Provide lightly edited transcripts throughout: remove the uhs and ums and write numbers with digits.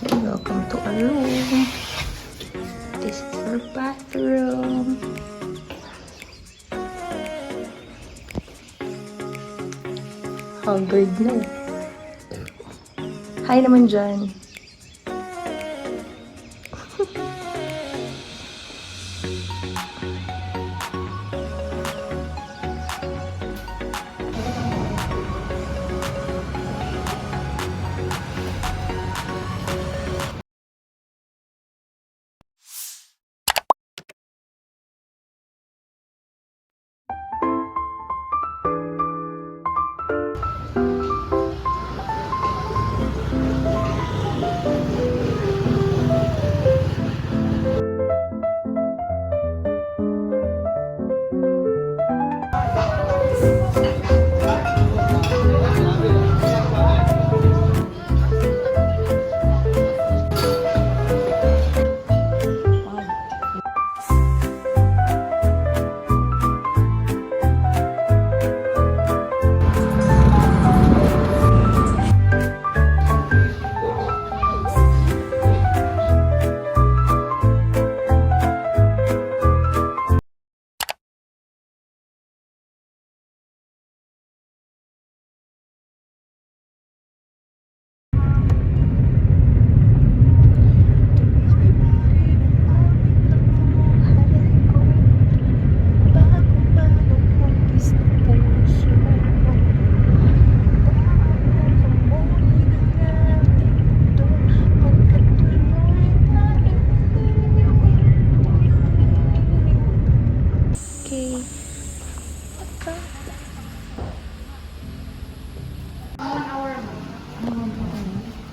Welcome to our room. This is our bathroom. Haggard na. Hi naman dyan.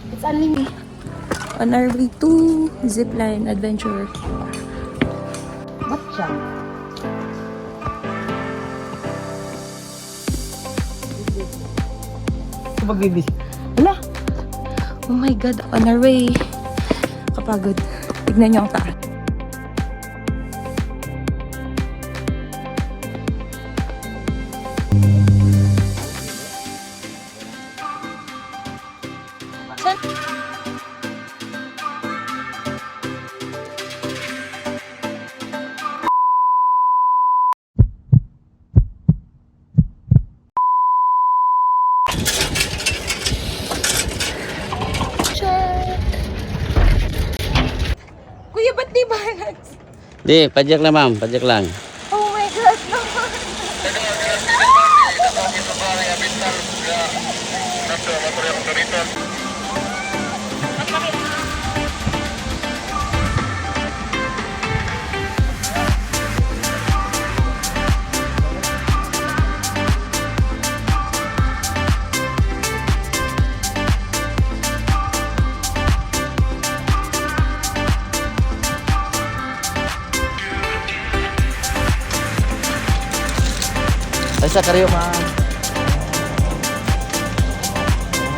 It's unlimited. On our way to Zipline Adventure. What siya? Hala! Oh my God, on our way. Kapagod. Tignan niyo ang taas. Kuya, ba't di balance? Di, pajak lang ma'am, pajak lang. Oh my God, no! Ay, sa karyo ma'am.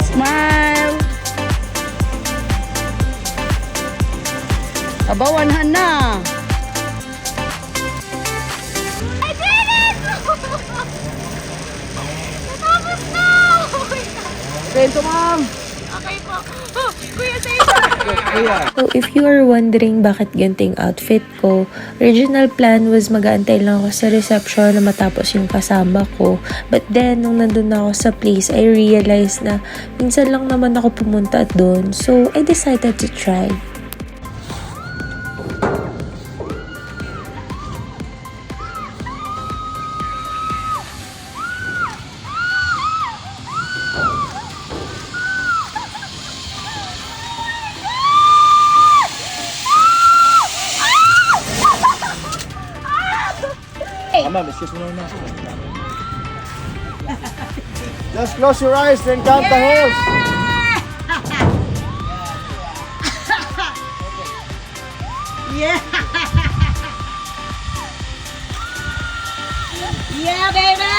Smile! Abawanhan na! I did it! Natapos na! Oh my God! Sento, ma'am! Okay po. Oh, Kuya, Cesar! So, if you are wondering bakit ganting outfit ko, original plan was mag-aantay lang ako sa reception na matapos yung kasama ko. But then, nung nandun na ako sa place, I realized na minsan lang naman ako pumunta at doon. So, I decided to try. Ma'am, excuse me ma'am. Just close your eyes and count the holes. Yeah! Yeah, baby!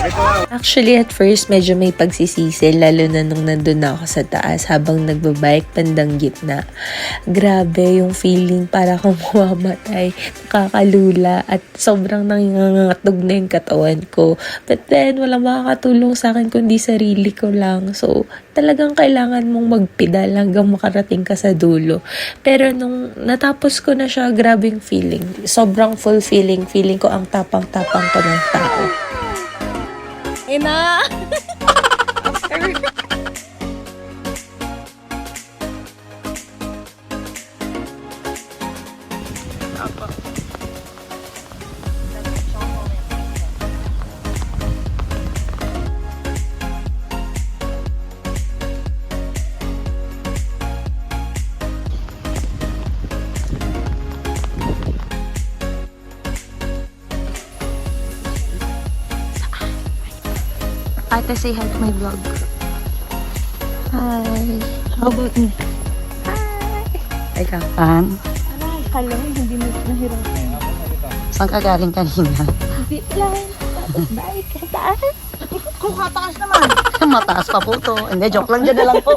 Ito. Actually, at first, medyo may pagsisisi, lalo na nung nandun na ako sa taas habang nagbabike pandang gitna. Grabe yung feeling para kang mamamatay, nakakalula, at sobrang nangangatog na yung katawan ko. But then, walang makakatulong sa akin kundi sarili ko lang. So, talagang kailangan mong magpedal hanggang makarating ka sa dulo. Pero nung natapos ko na siya, grabe yung feeling. Sobrang fulfilling. Feeling ko ang tapang-tapang ko ng tao. Ina! Ate, say hi to my vlog. Hi. How about me? Hi. Ikaw. Saan? Hello, hindi mo nahirapan. Saan ka galing kanina? Zip line. Tapos bike. Ang taas. Kung kataas naman. Mataas pa po to. Hindi, joke lang dyan na lang po.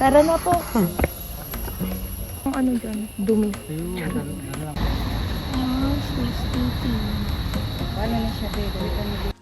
Tara na po. Ang ano dyan? Dumi. So steepy. Paano na siya, baby?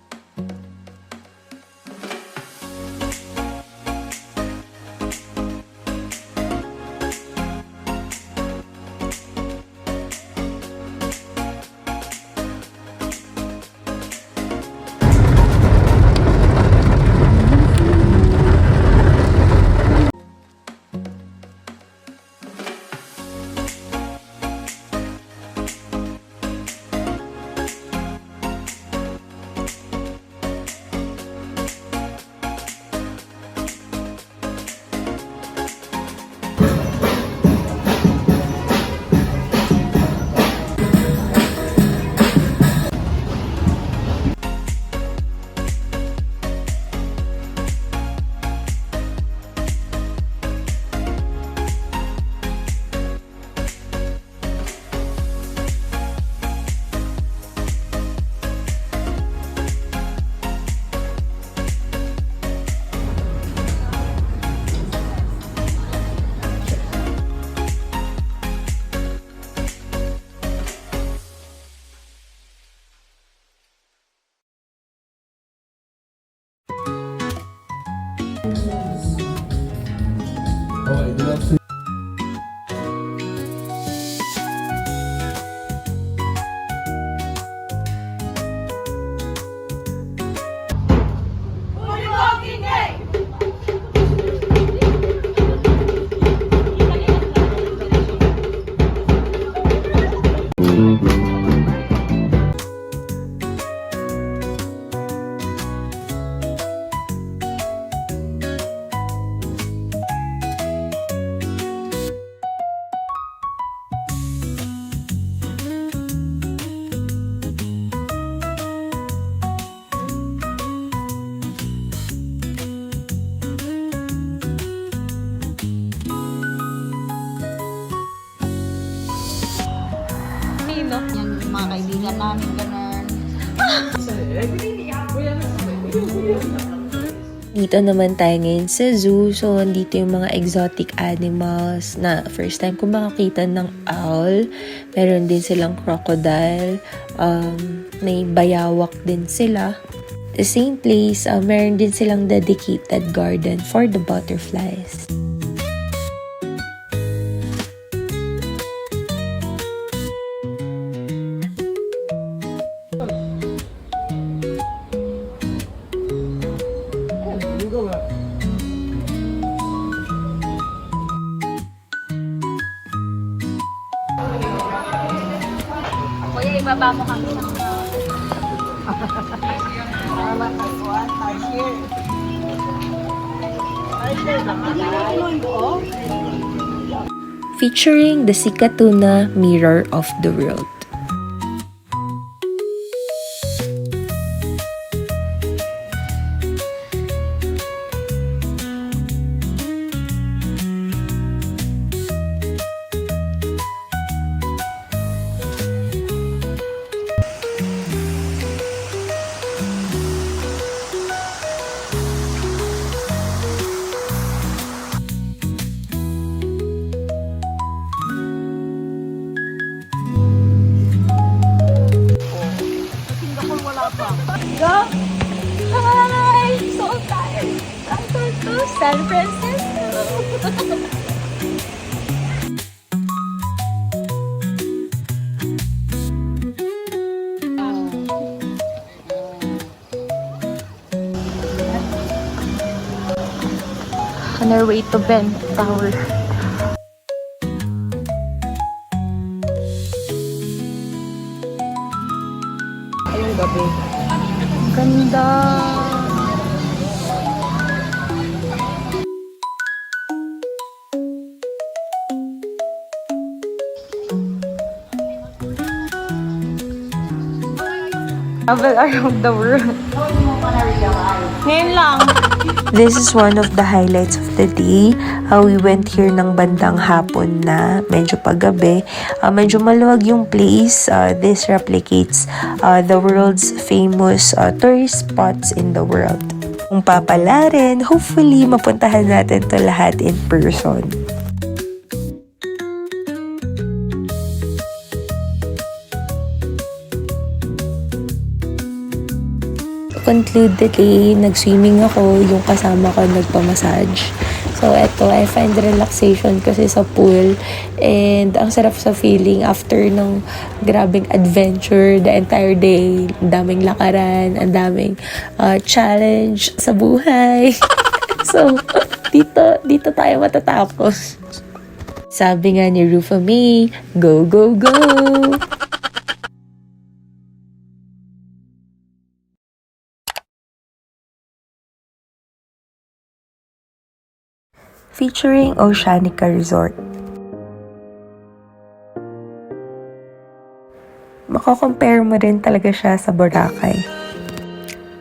Sino? Yan yung mga kaibigan namin, ganun. Dito naman tayo ngayon sa zoo. So, andito yung mga exotic animals na first time ko makakita ng owl. Meron din silang crocodile. May bayawak din sila. The same place, meron din silang dedicated garden for the butterflies. Kuya, ibaba mo kami. Featuring the Sikatuna Mirror of the World. San Francisco. On our way to Ben Tower. Ayong gabi. Ganda. Travel around the world. Ngayon lang. This is one of the highlights of the day. We went here ng bandang hapon na medyo paggabi. Medyo maluwag yung place. This replicates the world's famous tourist spots in the world. Kung papala rin, hopefully mapuntahan natin to lahat in person. Conclude the day, nag-swimming ako, yung kasama ko nagpa-massage. So, eto, I find relaxation kasi sa pool. And ang sarap sa feeling after ng grabing adventure the entire day. Ang daming lakaran, ang daming challenge sa buhay. So, dito tayo matatapos. Sabi nga ni Rufa May, go, go, go! Featuring Oceanica Resort. Mako-compare mo rin talaga siya sa Boracay.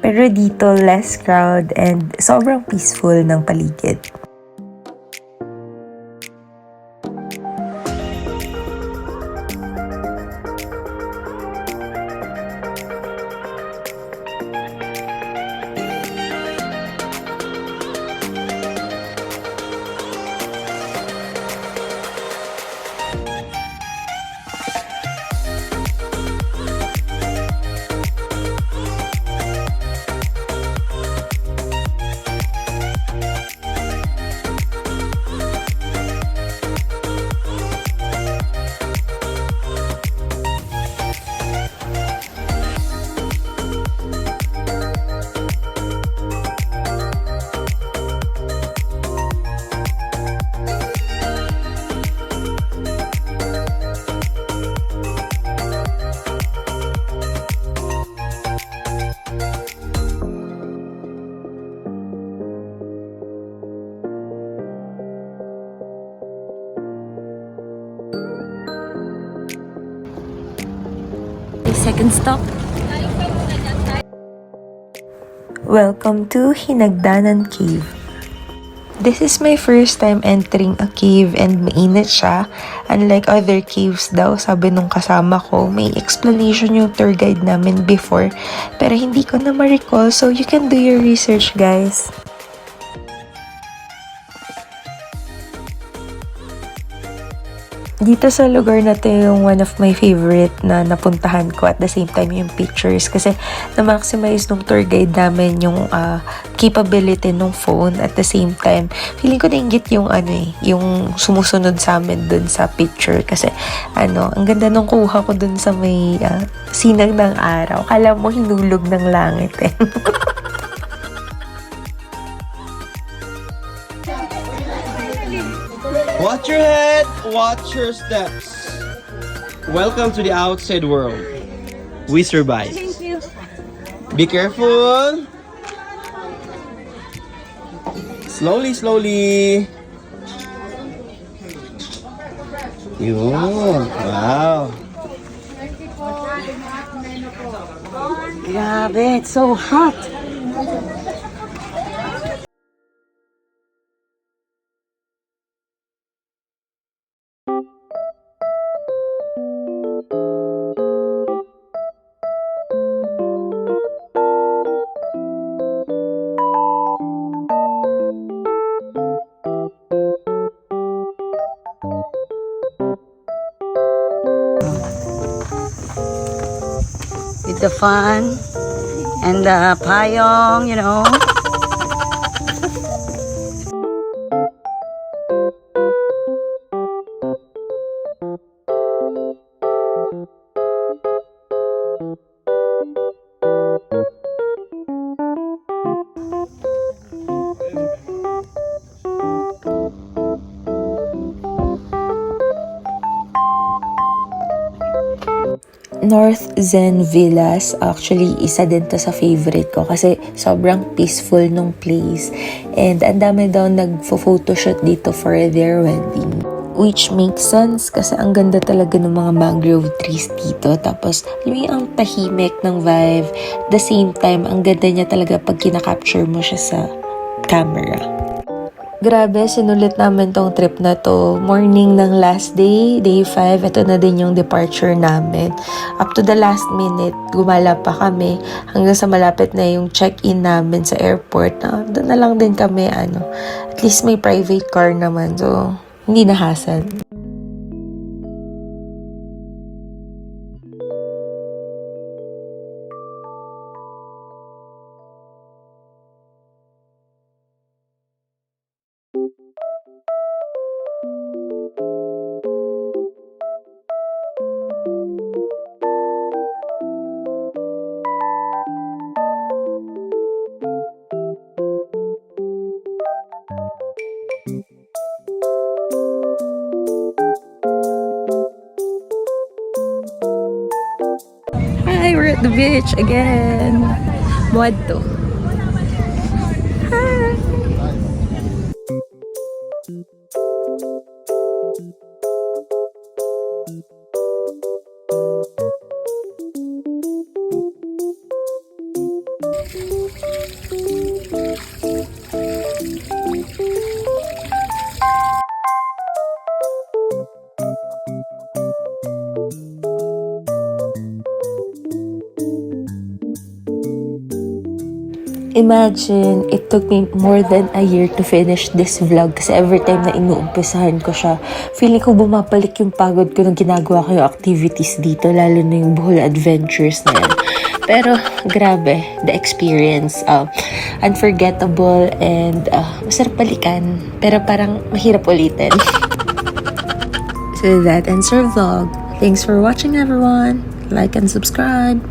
Pero dito, less crowd and sobrang peaceful ng paligid. Second stop. Welcome to Hinagdanan Cave. This is my first time entering a cave and mainit siya. Unlike other caves daw, sabi nung kasama ko, may explanation yung tour guide namin before. Pero hindi ko na ma-recall, so you can do your research, guys. Dito sa lugar na to yung one of my favorite na napuntahan ko at the same time yung pictures kasi na-maximize nung tour guide namin yung capability nung phone at the same time feeling ko nainggit yung yung sumusunod sa amin dun sa picture kasi ang ganda nung kuha ko dun sa may sinag ng araw. Kala mo hinulog ng langit eh. Watch your head, watch your steps. Welcome to the outside world. We survive. Thank you. Be careful. Slowly, slowly. Yun. Wow. Grabe, it's so hot. With the fun and the payong, you know. North Zen Villas, actually, isa din to sa favorite ko kasi sobrang peaceful nung place. And ang dami daw nagfo-photoshoot dito for their wedding. Which makes sense kasi ang ganda talaga ng mga mangrove trees dito. Tapos, alam mo yung ang tahimik ng vibe. At the same time, ang ganda niya talaga pag kinakapture mo siya sa camera. Grabe, sinulit namin tong trip na to. Morning ng last day, day 5, ito na din yung departure namin. Up to the last minute, gumala pa kami hanggang sa malapit na yung check-in namin sa airport. Doon na lang din kami, at least may private car naman, so hindi na hassle. Hi, we're at the beach again. Muadto. Hi. Imagine, it took me more than a year to finish this vlog kasi every time na inuumpisahan ko siya, feeling ko bumabalik yung pagod ko nung ginagawa ko yung activities dito, lalo na yung Bohol Adventures na yan. Pero, grabe, the experience, unforgettable and masarap balikan, pero parang mahirap ulitin. So that ends our vlog. Thanks for watching, everyone. Like and subscribe.